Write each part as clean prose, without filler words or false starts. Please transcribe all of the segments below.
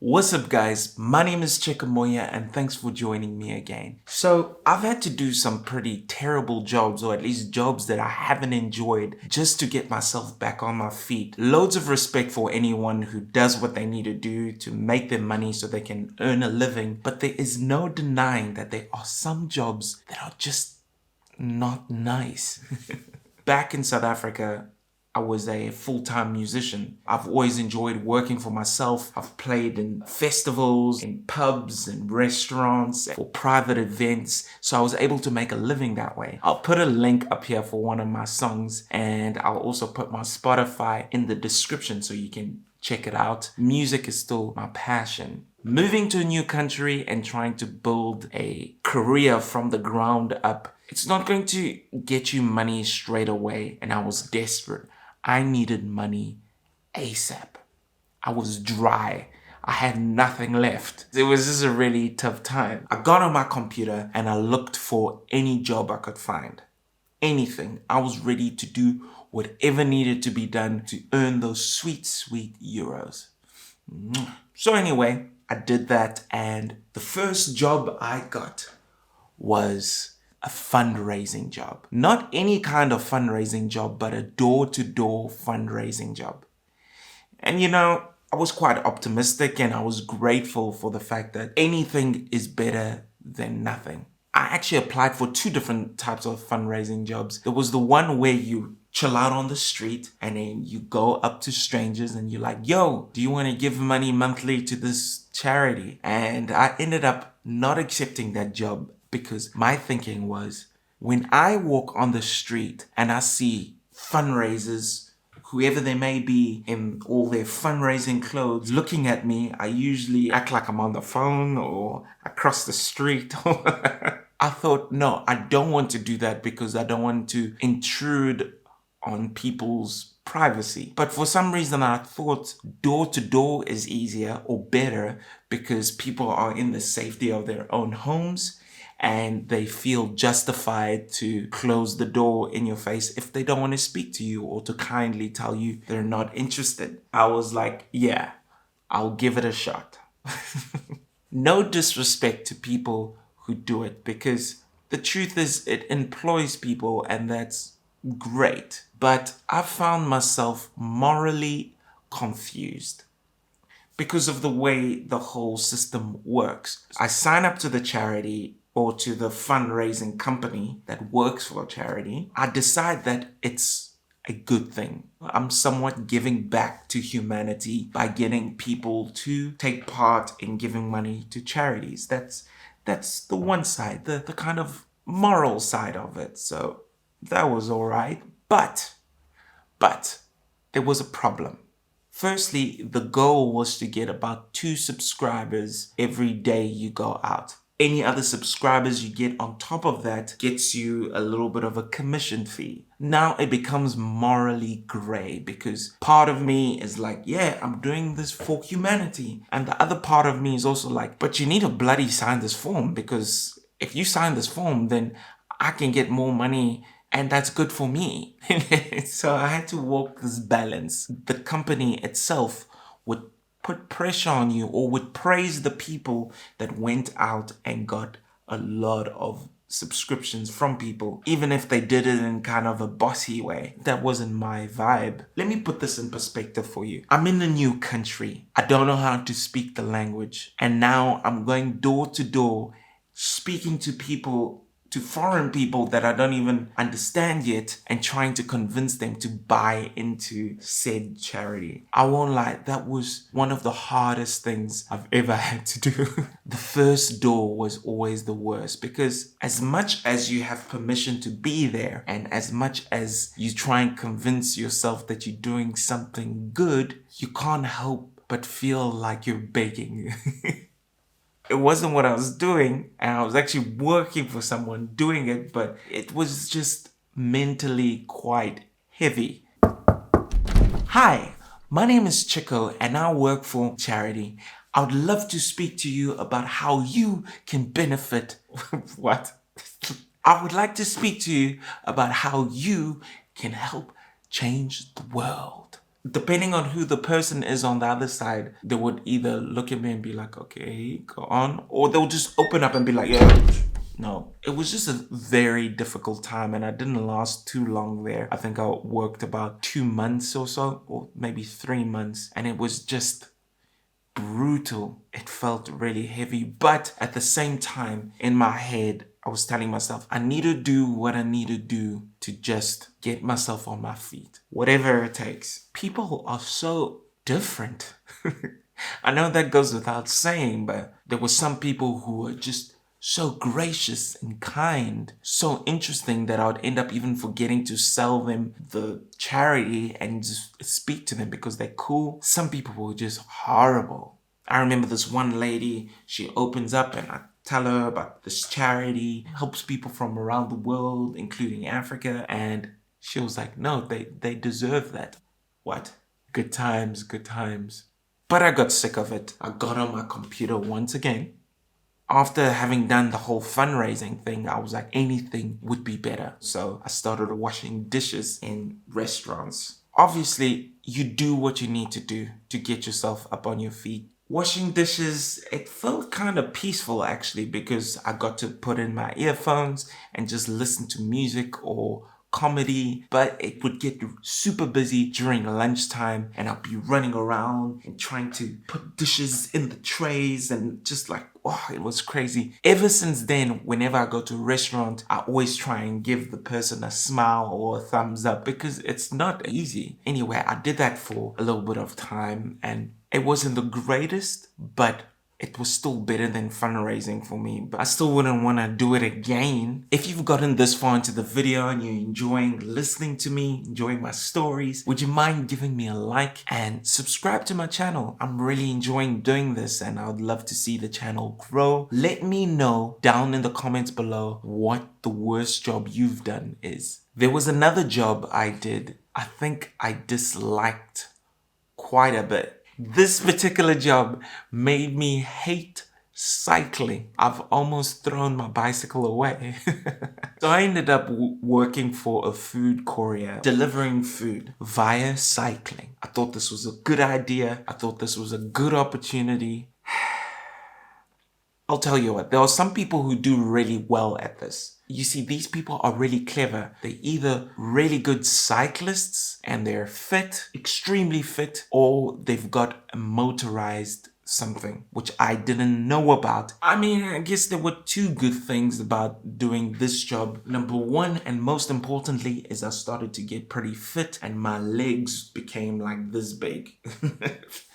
What's up guys, my name is Chikamoya and thanks for joining me again. So I've had to do some pretty terrible jobs, or at least jobs that I haven't enjoyed, just to get myself back on my feet. Loads of respect for anyone who does what they need to do to make their money so they can earn a living, but there is no denying that there are some jobs that are just not nice. Back in South Africa, I was a full-time musician. I've always enjoyed working for myself. I've played in festivals, in pubs and restaurants, for private events. So I was able to make a living that way. I'll put a link up here for one of my songs, and I'll also put my Spotify in the description so you can check it out. Music is still my passion. Moving to a new country and trying to build a career from the ground up, it's not going to get you money straight away, and I was desperate. I needed money ASAP. I was dry. I had nothing left. It was just a really tough time. I got on my computer and I looked for any job I could find. Anything. I was ready to do whatever needed to be done to earn those sweet, sweet euros. So anyway, I did that, and the first job I got was a fundraising job. Not any kind of fundraising job, but a door-to-door fundraising job. And I was quite optimistic and I was grateful for the fact that anything is better than nothing. I actually applied for two different types of fundraising jobs. There was the one where you chill out on the street and then you go up to strangers and you're like, yo, do you want to give money monthly to this charity? And I ended up not accepting that job, because my thinking was, when I walk on the street and I see fundraisers, whoever they may be, in all their fundraising clothes looking at me, I usually act like I'm on the phone or across the street. I thought, no, I don't want to do that because I don't want to intrude on people's privacy. But for some reason I thought door to door is easier or better, because people are in the safety of their own homes and they feel justified to close the door in your face if they don't want to speak to you or to kindly tell you they're not interested. I was like, yeah, I'll give it a shot. No disrespect to people who do it, because the truth is it employs people and that's great. But I found myself morally confused because of the way the whole system works. I sign up to the charity or to the fundraising company that works for a charity. I decide that it's a good thing. I'm somewhat giving back to humanity by getting people to take part in giving money to charities. That's the one side, the kind of moral side of it. So that was all right. But there was a problem. Firstly, the goal was to get about 2 subscribers every day you go out. Any other subscribers you get on top of that gets you a little bit of a commission fee. Now it becomes morally gray, because part of me is like, yeah, I'm doing this for humanity. And the other part of me is also like, but you need to bloody sign this form, because if you sign this form, then I can get more money and that's good for me. So I had to walk this balance. The company itself would put pressure on you or would praise the people that went out and got a lot of subscriptions from people, even if they did it in kind of a bossy way. That wasn't my vibe. Let me put this in perspective for you. I'm in a new country. I don't know how to speak the language. And now I'm going door to door, speaking to people, to foreign people that I don't even understand yet, and trying to convince them to buy into said charity. I won't lie, that was one of the hardest things I've ever had to do. The first door was always the worst, because as much as you have permission to be there and as much as you try and convince yourself that you're doing something good, you can't help but feel like you're begging. It wasn't what I was doing, and I was actually working for someone doing it, but it was just mentally quite heavy. Hi, my name is Chico and I work for charity. I would love to speak to you about how you can benefit. What? I would like to speak to you about how you can help change the world. depending on who the person is on the other side, they would either look at me and be like, okay, go on, or they'll just open up and be like, yeah. No, it was just a very difficult time, and I didn't last too long there. I think I worked about 2 months or so, or maybe 3 months, and it was just brutal. It felt really heavy, but at the same time, in my head, I was telling myself, I need to do what I need to do to just get myself on my feet, whatever it takes. People are so different. I know that goes without saying, but there were some people who were just so gracious and kind, so interesting that I would end up even forgetting to sell them the charity and just speak to them because they're cool. Some people were just horrible. I remember this one lady, she opens up and I tell her about this charity, helps people from around the world, including Africa, and she was like, no, they deserve that. What? Good times, good times. But I got sick of it. I got on my computer once again. After having done the whole fundraising thing, I was like, anything would be better. So I started washing dishes in restaurants. Obviously, you do what you need to do to get yourself up on your feet. Washing dishes, it felt kind of peaceful actually, because I got to put in my earphones and just listen to music or comedy, but it would get super busy during lunchtime and I'll be running around and trying to put dishes in the trays and just like, oh, it was crazy. Ever since then, whenever I go to a restaurant, I always try and give the person a smile or a thumbs up because it's not easy. Anyway, I did that for a little bit of time and it wasn't the greatest, but it was still better than fundraising for me, but I still wouldn't want to do it again. If you've gotten this far into the video and you're enjoying listening to me, enjoying my stories, would you mind giving me a like and subscribe to my channel? I'm really enjoying doing this and I would love to see the channel grow. Let me know down in the comments below what the worst job you've done is. There was another job I did, I think I disliked quite a bit. This particular job made me hate cycling. I've almost thrown my bicycle away. So I ended up working for a food courier, delivering food via cycling. I thought this was a good idea. I thought this was a good opportunity. I'll tell you what, there are some people who do really well at this. You see, these people are really clever. They're either really good cyclists and they're fit, extremely fit, or they've got a motorized something, which I didn't know about. I mean, I guess there were two good things about doing this job. Number one, and most importantly, is I started to get pretty fit and my legs became like this big.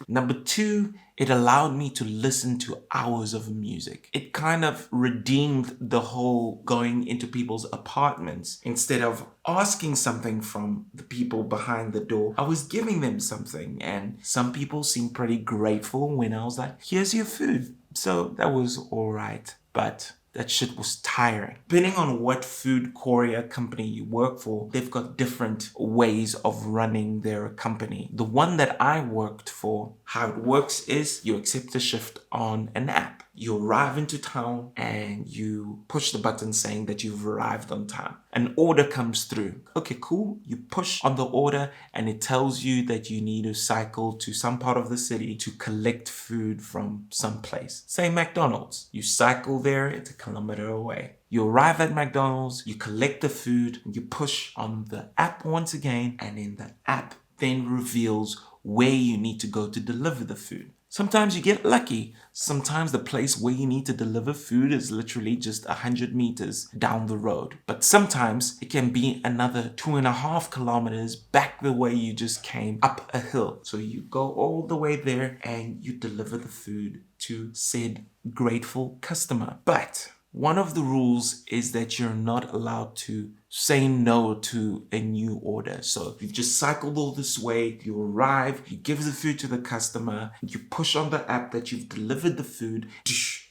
Number two, it allowed me to listen to hours of music. It kind of redeemed the whole going into people's apartments. Instead of asking something from the people behind the door, I was giving them something, and some people seemed pretty grateful when I was like, here's your food. So that was alright, but that shit was tiring. Depending on what food courier company you work for, they've got different ways of running their company. The one that I worked for, how it works is you accept a shift on an app. You arrive into town and you push the button saying that you've arrived on time. An order comes through. Okay, cool. You push on the order and it tells you that you need to cycle to some part of the city to collect food from some place. Say McDonald's. You cycle there, it's a kilometer away. You arrive at McDonald's, you collect the food, you push on the app once again, and then the app then reveals where you need to go to deliver the food. Sometimes you get lucky. Sometimes the place where you need to deliver food is literally just 100 meters down the road. But sometimes it can be another 2.5 kilometers back the way you just came up a hill. So you go all the way there and you deliver the food to said grateful customer. But one of the rules is that you're not allowed to say no to a new order. So you've just cycled all this way, you arrive, you give the food to the customer, you push on the app that you've delivered the food,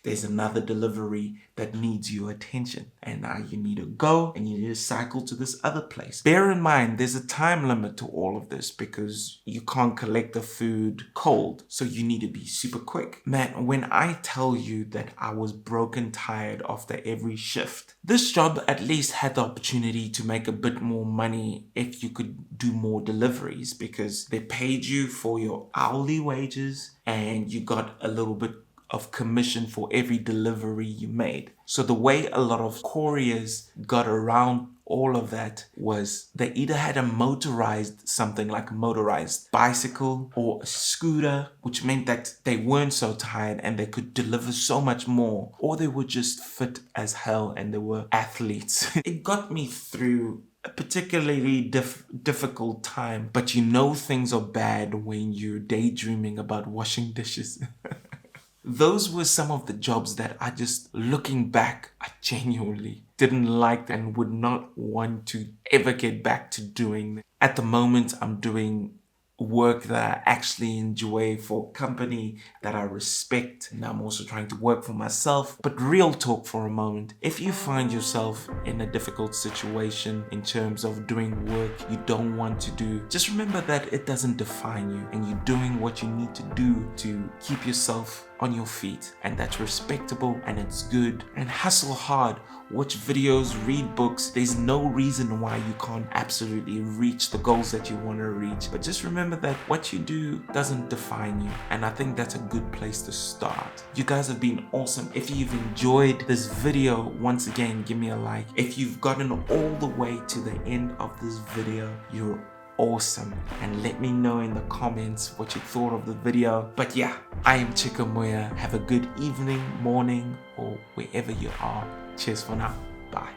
there's another delivery that needs your attention. And now you need to go and you need to cycle to this other place. Bear in mind, there's a time limit to all of this because you can't collect the food cold. So you need to be super quick. Man, when I tell you that I was broken tired after every shift, this job at least had the opportunity to make a bit more money if you could do more deliveries, because they paid you for your hourly wages and you got a little bit of commission for every delivery you made. So the way a lot of couriers got around all of that was they either had a motorized, something like a motorized bicycle or a scooter, which meant that they weren't so tired and they could deliver so much more, or they were just fit as hell and they were athletes. It got me through a particularly difficult time, but you know things are bad when you're daydreaming about washing dishes. Those were some of the jobs that I just, looking back, I genuinely didn't like and would not want to ever get back to doing. At the moment, I'm doing work that I actually enjoy for a company that I respect, and I'm also trying to work for myself. But real talk for a moment, if you find yourself in a difficult situation in terms of doing work you don't want to do, just remember that it doesn't define you and you're doing what you need to do to keep yourself on your feet, and that's respectable and it's good. And hustle hard, watch videos, read books. There's no reason why you can't absolutely reach the goals that you want to reach, but just remember that what you do doesn't define you, and I think that's a good place to start. You guys have been awesome. If you've enjoyed this video, once again, give me a like. If you've gotten all the way to the end of this video, you're awesome, and let me know in the comments what you thought of the video. But yeah, I am Chikamoya. Have a good evening, morning, or wherever you are. Cheers for now. Bye.